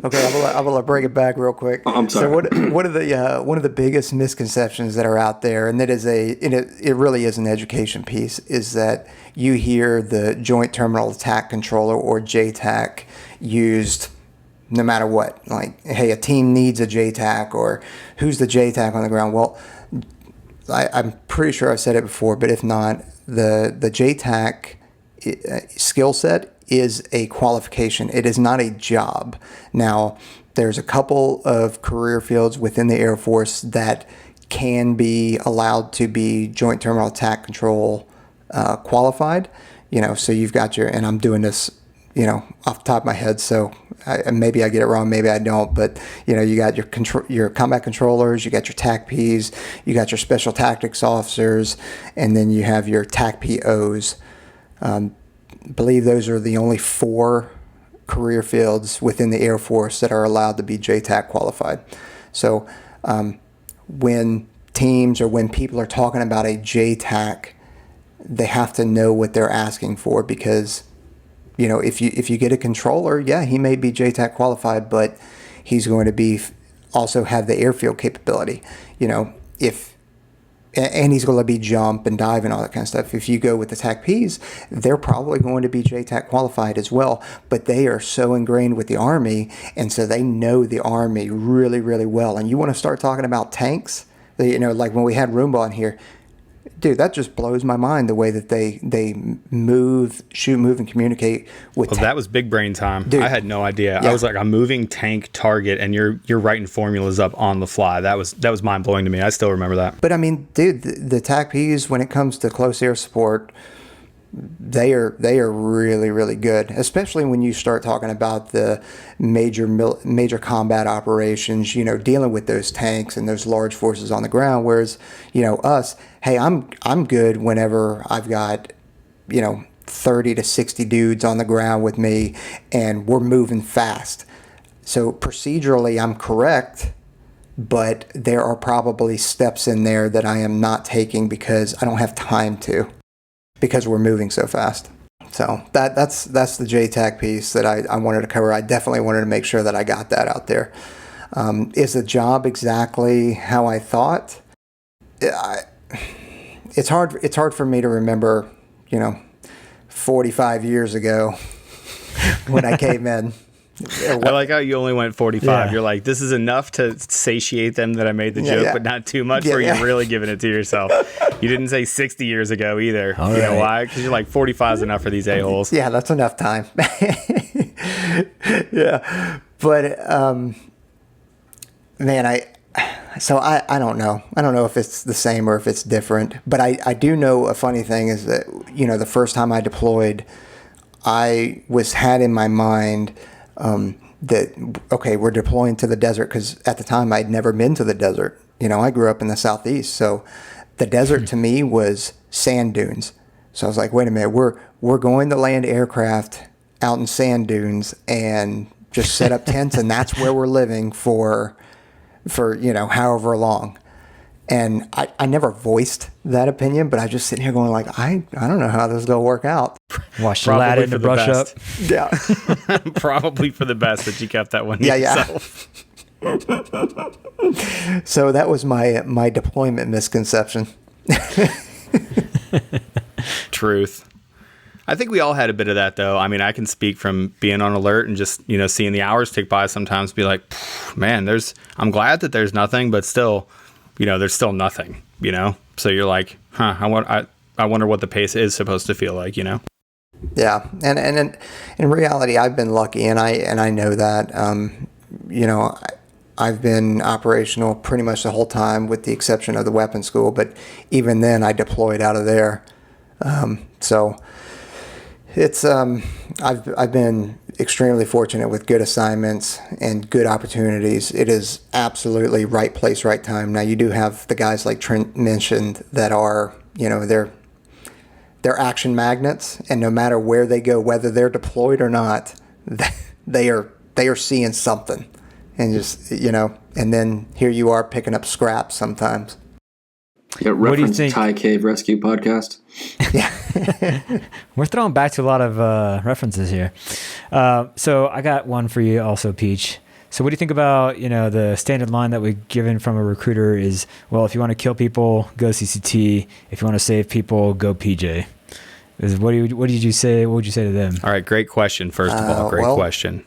Okay, I'm gonna bring it back real quick. I'm sorry. So one of the biggest misconceptions that are out there, and that is it really is an education piece, is that you hear the Joint Terminal Attack Controller or JTAC used no matter what. Like, hey, a team needs a JTAC, or who's the JTAC on the ground? Well, I'm pretty sure I've said it before, but if not, the JTAC skill set is a qualification. It is not a job. Now, there's a couple of career fields within the Air Force that can be allowed to be Joint Terminal Attack Control qualified. So you've got and I'm doing this, off the top of my head, so maybe I get it wrong, maybe I don't, but you got your combat controllers, you got your TACPs, you got your special tactics officers, and then you have your TACPOs. I believe those are the only 4 career fields within the Air Force that are allowed to be JTAC qualified. So when teams or when people are talking about a JTAC, they have to know what they're asking for, because if you get a controller, yeah, he may be JTAC qualified, but he's going to be also have the airfield capability. If and he's going to be jump and dive and all that kind of stuff. If you go with the TAC-Ps, they're probably going to be JTAC qualified as well, but they are so ingrained with the Army, and so they know the Army really, really well. And you want to start talking about tanks, like when we had Roomba in here, dude, that just blows my mind, the way that they move, shoot, move, and communicate with. Well, that was big brain time. Dude. I had no idea. Yeah. I was like, I'm moving tank target, and you're writing formulas up on the fly. That was mind blowing to me. I still remember that. But I mean, dude, the TAC-Ps, when it comes to close air support, they are really, really good, especially when you start talking about the major combat operations, dealing with those tanks and those large forces on the ground. Whereas, us, hey, I'm good whenever I've got, 30 to 60 dudes on the ground with me and we're moving fast. So procedurally, I'm correct, but there are probably steps in there that I am not taking because I don't have time to, because we're moving so fast. So that's the JTAC piece that I wanted to cover. I definitely wanted to make sure that I got that out there. Is the job exactly how I thought? It's hard for me to remember, 45 years ago when I came in. I like how you only went 45. Yeah. You're like, this is enough to satiate them that I made the joke, but not too much where you're really giving it to yourself. You didn't say 60 years ago either. All right. Know why? Because you're like, 45 is enough for these a-holes. Yeah, that's enough time. Yeah. But, man, I don't know. I don't know if it's the same or if it's different. But I do know a funny thing is that, the first time I deployed, I had in my mind that, okay, we're deploying to the desert, because at the time I'd never been to the desert. I grew up in the Southeast, so the desert to me was sand dunes. So I was like, wait a minute, we're going to land aircraft out in sand dunes and just set up tents, and that's where we're living for however long. And I never voiced that opinion, but I just sitting here going like, I don't know how this is going to work out. Wash your ladder to brush up. Yeah. Probably for the best that you kept that one yourself. So that was my deployment misconception. Truth. I think we all had a bit of that, though. I mean, I can speak from being on alert and just, seeing the hours tick by sometimes, be like, man, I'm glad that there's nothing, but still, there's still nothing, So you're like, I wonder what the pace is supposed to feel like, Yeah, and in reality, I've been lucky, and I know that. I've been operational pretty much the whole time, with the exception of the weapons school. But even then, I deployed out of there. So it's I've been extremely fortunate with good assignments and good opportunities. It is absolutely right place, right time. Now you do have the guys like Trent mentioned that are, they're action magnets, and no matter where they go, whether they're deployed or not, they are seeing something, and just and then here you are picking up scraps sometimes. Yeah, reference Thai Cave Rescue podcast. Yeah. We're throwing back to a lot of references here. So I got one for you also, Peach. So what do you think about, the standard line that we're given from a recruiter is, well, if you want to kill people, go CCT. If you want to save people, go PJ. What did you say? What would you say to them? All right. Great question. First of all, great question.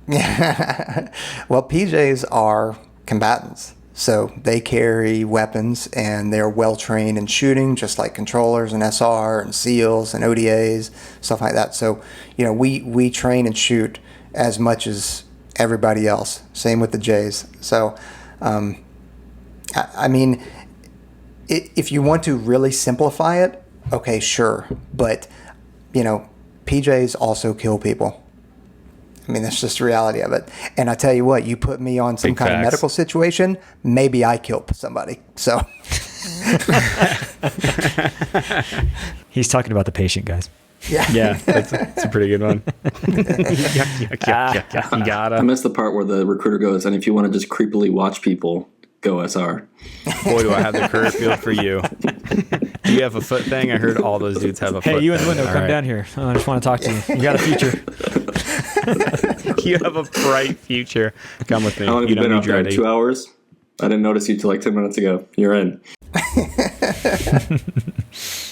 Well, PJs are combatants. So they carry weapons, and they're well-trained in shooting, just like controllers and SR and SEALs and ODAs, stuff like that. So, we train and shoot as much as everybody else. Same with the Js. So, I mean, if you want to really simplify it, okay, sure. But, PJs also kill people. I mean, that's just the reality of it. And I tell you what, you put me on some kind of medical situation, maybe I kill somebody. So he's talking about the patient, guys. Yeah, that's a pretty good one. You gotta. I missed the part where the recruiter goes, and if you want to just creepily watch people, go SR. Boy, do I have the career field for you. Do you have a foot thing? I heard all those dudes have a foot thing. Hey, you in the window, come down here. I just want to talk to you. You got a future. You have a bright future. Come with me. How long have you been out there? 2 hours? I didn't notice you till like 10 minutes ago. You're in.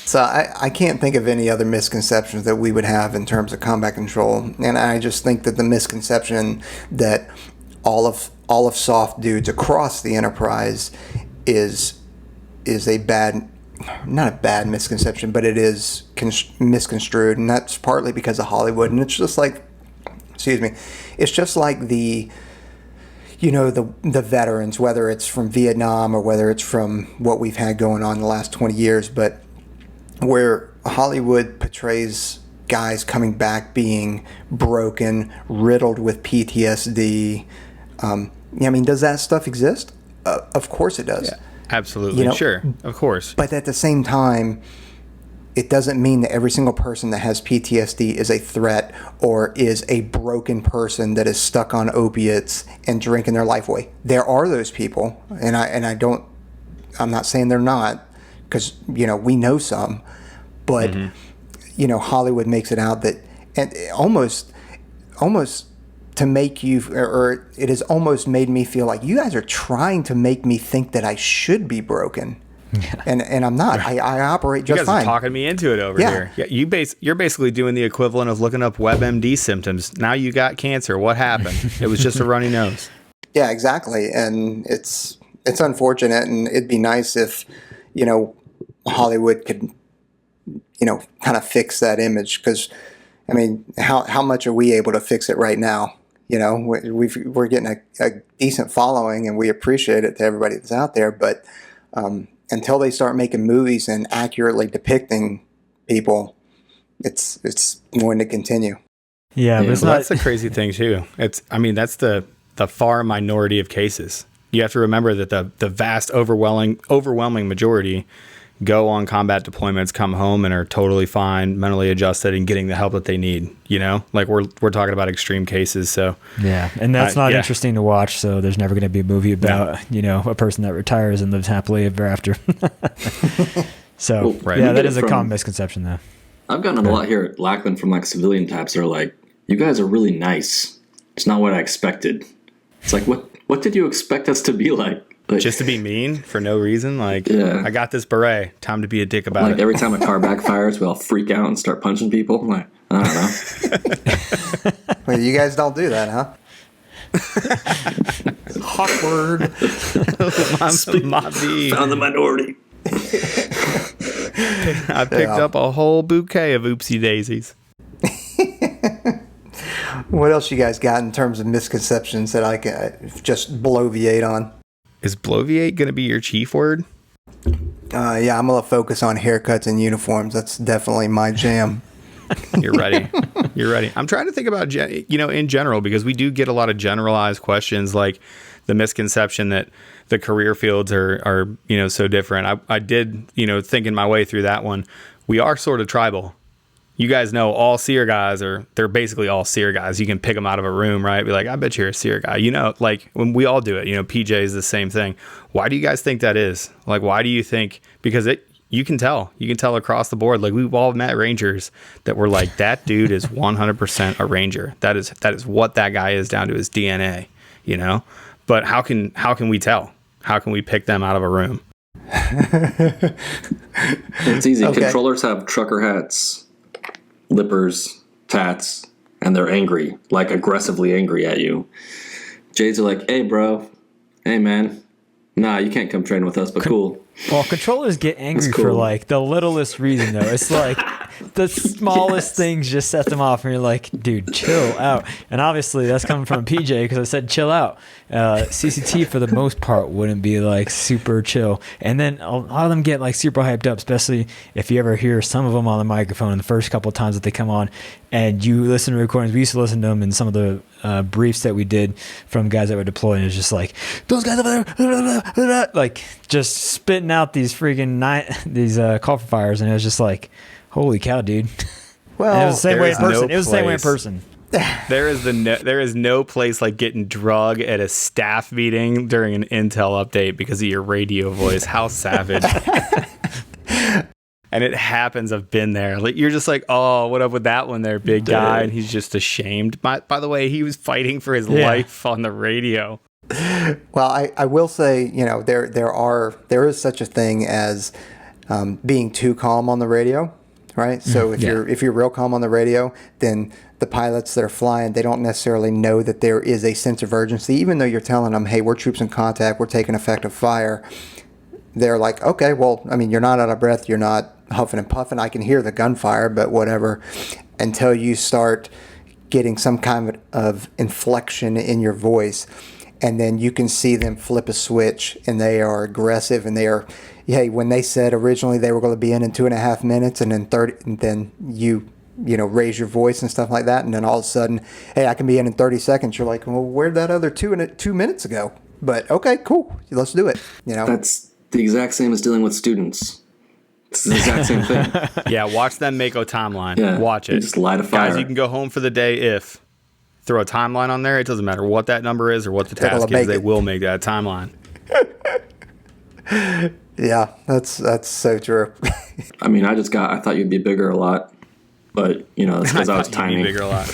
So I can't think of any other misconceptions that we would have in terms of combat control, and I just think that the misconception that all of soft dudes across the enterprise is a bad, not a bad misconception, but it is misconstrued, and that's partly because of Hollywood. And it's just like, excuse me, it's just like the veterans, whether it's from Vietnam or whether it's from what we've had going on the last 20 years, but where Hollywood portrays guys coming back being broken, riddled with PTSD. Does that stuff exist? Of course it does. Yeah, absolutely. Sure. Of course. But at the same time, it doesn't mean that every single person that has PTSD is a threat or is a broken person that is stuck on opiates and drinking their life away. There are those people, and I'm not saying they're not, because we know some, but Hollywood makes it out that, and almost to make you, or it has almost made me feel like you guys are trying to make me think that I should be broken. Yeah. And I'm not. I operate just fine. You guys are talking me into it over here. Yeah, you're basically doing the equivalent of looking up WebMD symptoms. Now you got cancer. What happened? It was just a runny nose. Yeah, exactly. And it's unfortunate, and it'd be nice if Hollywood could kind of fix that image, because how much are we able to fix it right now? We're getting a decent following, and we appreciate it to everybody that's out there, but until they start making movies and accurately depicting people, it's going to continue. Yeah, but that's the crazy thing too. That's the far minority of cases. You have to remember that the vast overwhelming majority go on combat deployments, come home, and are totally fine, mentally adjusted, and getting the help that they need. Like we're talking about extreme cases. So yeah, and that's not interesting to watch. So there's never going to be a movie about a person that retires and lives happily ever after. So that is a common misconception, though. I've gotten a lot here at Lackland from civilian types that are like, "You guys are really nice. It's not what I expected." It's like, what did you expect us to be like? Just to be mean for no reason? I got this beret. Time to be a dick about it. Every time a car backfires, we all freak out and start punching people. I'm like, I don't know. Well, you guys don't do that, huh? Awkward. Found the minority. I picked up a whole bouquet of oopsie daisies. What else you guys got in terms of misconceptions that I can just bloviate on? Is bloviate going to be your chief word? Yeah, I'm going to focus on haircuts and uniforms. That's definitely my jam. You're ready. I'm trying to think about, in general, because we do get a lot of generalized questions, like the misconception that the career fields are so different. I did, thinking my way through that one. We are sort of tribal. You guys know all SEER guys they're basically all SEER guys. You can pick them out of a room, right? Be like, I bet you're a SEER guy. When we all do it, PJ is the same thing. Why do you guys think that is? Why do you think? Because you can tell across the board. We've all met Rangers that were like, that dude is 100% a Ranger. That is what that guy is down to his DNA, But how can we tell? How can we pick them out of a room? It's easy. Okay. Controllers have trucker hats, lippers, tats, and they're angry, aggressively angry at you. Jades are like, hey, bro. Hey, man. Nah, you can't come train with us, but cool. Well, controllers get angry for the littlest reason, though. It's the smallest things just set them off, and you're like, dude, chill out. And obviously, that's coming from PJ because I said chill out. CCT, for the most part, wouldn't be super chill. And then a lot of them get super hyped up, especially if you ever hear some of them on the microphone the first couple of times that they come on. And you listen to recordings. We used to listen to them in some of the briefs that we did from guys that were deployed. And it's just like, those guys over there, just spitting out these freaking call for fires. And it was just like, holy cow, dude. Well, and it was the same way in person. It was the same way in person. There is no place like getting drug at a staff meeting during an intel update because of your radio voice. How savage. And it happens. I've been there. You're just like, oh, what up with that one there, big guy? And he's just ashamed. By the way, he was fighting for his life on the radio. Well, I will say, there is such a thing as being too calm on the radio, right? So if you're real calm on the radio, then the pilots that are flying, they don't necessarily know that there is a sense of urgency, even though you're telling them, hey, we're troops in contact, we're taking effective fire. They're like, okay, well, I mean, you're not out of breath, you're not huffing and puffing, I can hear the gunfire, but whatever, until you start getting some kind of inflection in your voice, and then you can see them flip a switch, and they are aggressive, and they are, when they said originally they were going to be in 2.5 minutes, and then 30, and then you raise your voice and stuff like that, and then all of a sudden, hey, I can be in 30 seconds. You're like, well, where'd that other 2 minutes ago? But okay, cool, let's do it. That's the exact same as dealing with students. It's the exact same thing. Yeah, watch them make a timeline. Yeah, watch it. Just light a fire. Guys, you can go home for the day if. Throw a timeline on there. It doesn't matter what that number is or what the task is. They will make that timeline. Yeah, that's so true. I mean, I thought you'd be bigger a lot. But, it's because I was tiny. Bigger a lot.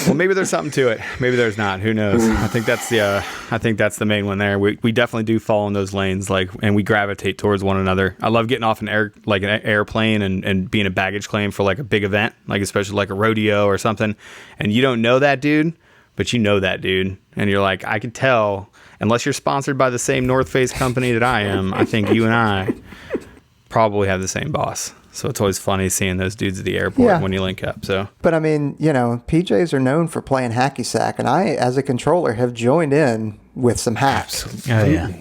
Well, maybe there's something to it. Maybe there's not. Who knows? I think that's the main one there. We definitely do fall in those lanes, and we gravitate towards one another. I love getting off an airplane and being a baggage claim for a big event, especially a rodeo or something. And you don't know that dude, but you know that dude, and you're like, I can tell. Unless you're sponsored by the same North Face company that I am, I think you and I probably have the same boss. So it's always funny seeing those dudes at the airport when you link up. So, but I mean, PJs are known for playing hacky sack, and I, as a controller, have joined in with some hacks. Absolutely. Oh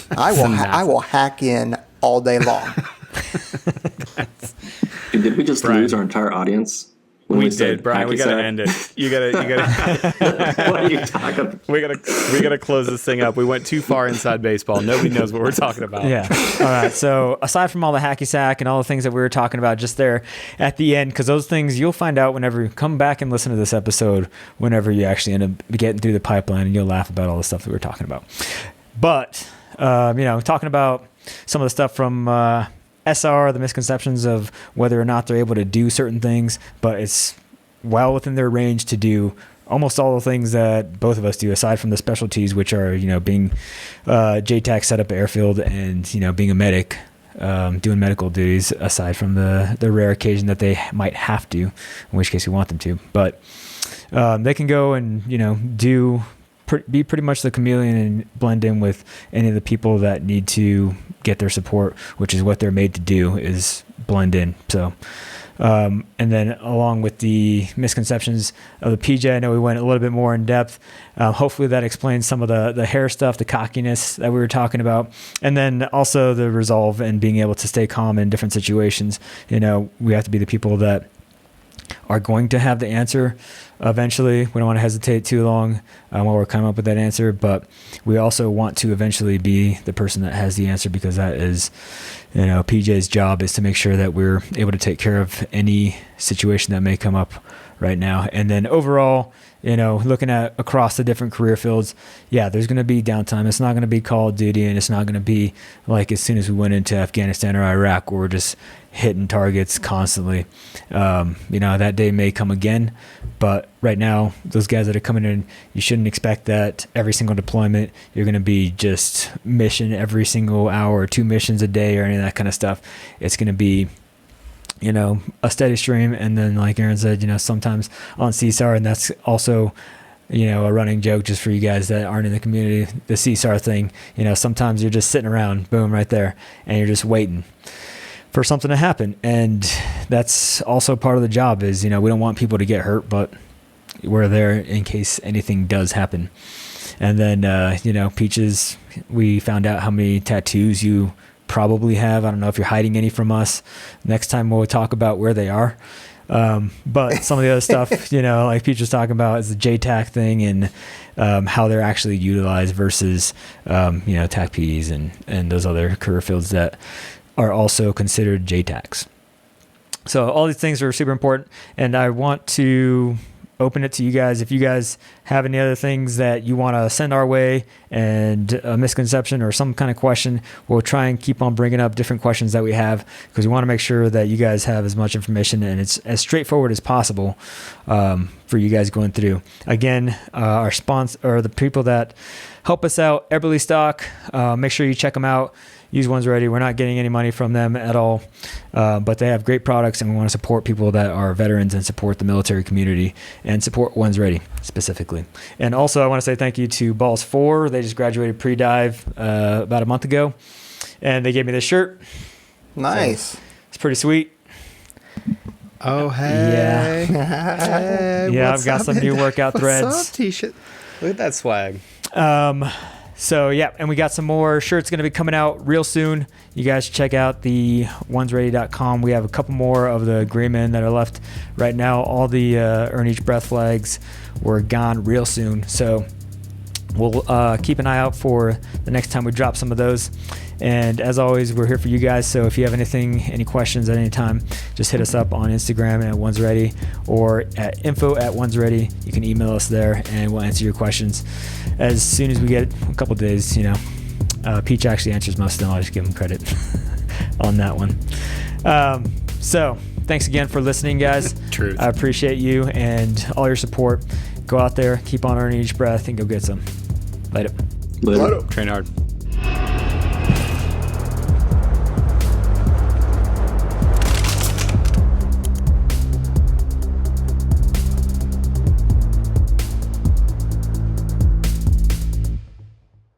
yeah. I will hack in all day long. Did we just lose our entire audience? We did, Brian. We gotta end it. You gotta. What are you talking about? We gotta close this thing up. We went too far inside baseball. Nobody knows what we're talking about. Yeah. All right. So aside from all the hacky sack and all the things that we were talking about just there at the end, because those things you'll find out whenever you come back and listen to this episode, whenever you actually end up getting through the pipeline, and you'll laugh about all the stuff that we're talking about. But talking about some of the stuff from SR, the misconceptions of whether or not they're able to do certain things, but it's well within their range to do almost all the things that both of us do, aside from the specialties, which are, being JTAC set up at airfield and, being a medic, doing medical duties, aside from the rare occasion that they might have to, in which case we want them to. But they can go and, be pretty much the chameleon and blend in with any of the people that need to get their support, which is what they're made to do, is blend in. So, and then along with the misconceptions of the PJ, I know we went a little bit more in depth. Hopefully that explains some of the hair stuff, the cockiness that we were talking about, and then also the resolve and being able to stay calm in different situations. We have to be the people that are going to have the answer eventually. We don't want to hesitate too long while we're coming up with that answer, but we also want to eventually be the person that has the answer, because that is, PJ's job is to make sure that we're able to take care of any situation that may come up right now. And then overall, looking at across the different career fields, there's going to be downtime. It's not going to be Call of Duty, and it's not going to be like as soon as we went into Afghanistan or Iraq where we're just hitting targets constantly. That day may come again, but right now, those guys that are coming in, you shouldn't expect that every single deployment you're going to be just mission every single hour or 2 missions a day or any of that kind of stuff. It's going to be a steady stream. And then like Aaron said, sometimes on CSAR, and that's also, a running joke just for you guys that aren't in the community, the CSAR thing, sometimes you're just sitting around, boom, right there, and you're just waiting for something to happen. And that's also part of the job is, we don't want people to get hurt, but we're there in case anything does happen. And then, Peaches, we found out how many tattoos you probably have. I don't know if you're hiding any from us. Next time we'll talk about where they are. But some of the other stuff, like Peach was talking about, is the JTAC thing and how they're actually utilized versus, TAC Ps and those other career fields that are also considered JTACs. So all these things are super important, and I want to open it to you guys. If you guys have any other things that you want to send our way and a misconception or some kind of question, we'll try and keep on bringing up different questions that we have, because we want to make sure that you guys have as much information and it's as straightforward as possible for you guys going through. Again, our sponsor, or the people that help us out, Eberly Stock, make sure you check them out. Use One's Ready. We're not getting any money from them at all, but they have great products, and we want to support people that are veterans and support the military community and support One's Ready specifically. And also, I want to say thank you to Balls 4. They just graduated pre-dive about a month ago, and they gave me this shirt. Nice. So it's pretty sweet. Oh, hey. Yeah. Yeah, I've got some new workout threads. What's up, T-shirt? Look at that swag. So yeah, and we got some more shirts going to be coming out real soon. You guys check out the onesready.com. We have a couple more of the gray men that are left right now. All the Earn Each Breath flags were gone real soon. So we'll keep an eye out for the next time we drop some of those. And as always, we're here for you guys. So if you have any questions at any time, just hit us up on Instagram at One's Ready or at info@One's Ready. You can email us there and we'll answer your questions as soon as we get a couple days. Peach actually answers most of them. I'll just give him credit on that one. So thanks again for listening, guys. Truth. I appreciate you and all your support. Go out there, keep on earning each breath, and go get some. Later. Later. Train hard.